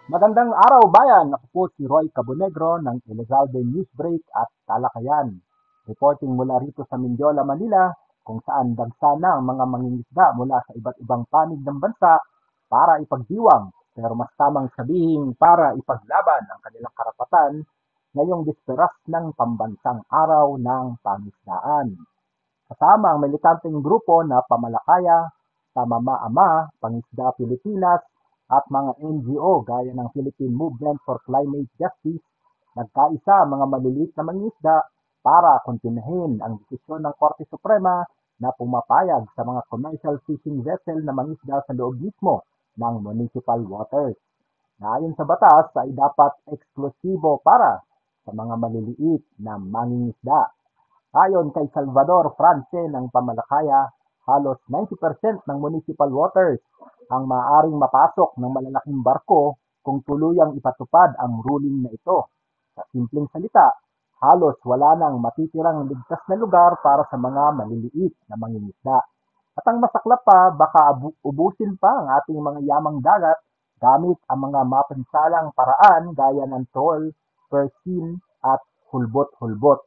Magandang araw bayan! Ako po si Roy Cabonegro ng Elizalde Newsbreak at Talakayan. Reporting mula rito sa Mindiola, Manila, kung saan dagsa na ang mga mangingisda mula sa iba't ibang panig ng bansa para ipagdiwang, pero mas tamang sabihin para ipaglaban ang kanilang karapatan ngayong bisperas ng pambansang araw ng pangisdaan. Kasama ang militanteng grupo na Pamalakaya, Tamamaama, Pangisda Pilipinas at mga NGO gaya ng Philippine Movement for Climate Justice, nagkaisa ang mga maliliit na mangingisda para kontinuhin ang desisyon ng Korte Suprema na pumapayag sa mga commercial fishing vessel na mangisda sa loob mismo ng municipal waters. Na ayon sa batas ay dapat eksklusibo para sa mga maliliit na mangingisda. Ayon kay Salvador France ng Pamalakaya, halos 90% ng municipal waters ang maaaring mapasok ng malalaking barko kung tuluyang ipatupad ang ruling na ito. Sa simpleng salita, halos wala nang matitirang ligtas na lugar para sa mga maliliit na mangingisda. At ang masaklap pa, baka ubusin pa ang ating mga yamang dagat gamit ang mga mapansalang paraan gaya ng toll, persin at hulbot-hulbot.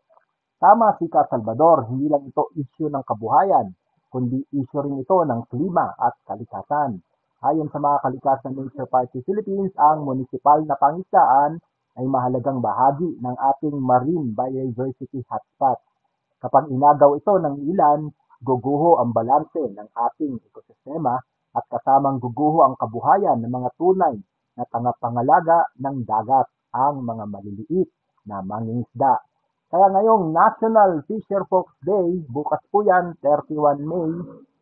Tama si Ka Salvador, hindi lang ito isyu ng kabuhayan, kundi isyu rin ito ng klima at kalikasan. Ayon sa mga kalikasan Nature Party Philippines, ang municipal na pangisdaan ay mahalagang bahagi ng ating marine biodiversity hotspot. Kapag inagaw ito ng ilan, guguho ang balanse ng ating ekosistema at kasamang guguho ang kabuhayan ng mga tunay na tagapangalaga ng dagat, ang mga maliliit na mangingisda. Kaya ngayong National Fisher Folks Day, bukas po yan, 31 May,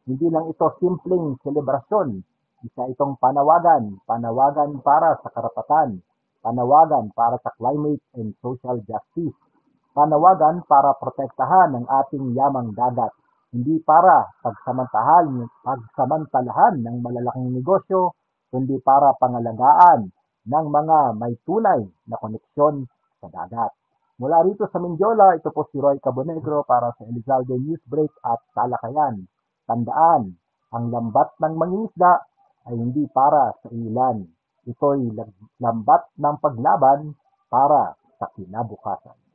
hindi lang ito simpleng selebrasyon. Isa itong panawagan, panawagan para sa karapatan, panawagan para sa climate and social justice, panawagan para protektahan ang ating yamang dagat, hindi para pagsamantalahan ng malalaking negosyo, kundi para pangalagaan ng mga may tunay na koneksyon sa dagat. Mula rito sa Mindiola, ito po si Roy Cabonegro para sa Elizalde Newsbreak at Talakayan. Tandaan, ang lambat ng mangingisda ay hindi para sa ilan. Ito'y lambat ng paglaban para sa kinabukasan.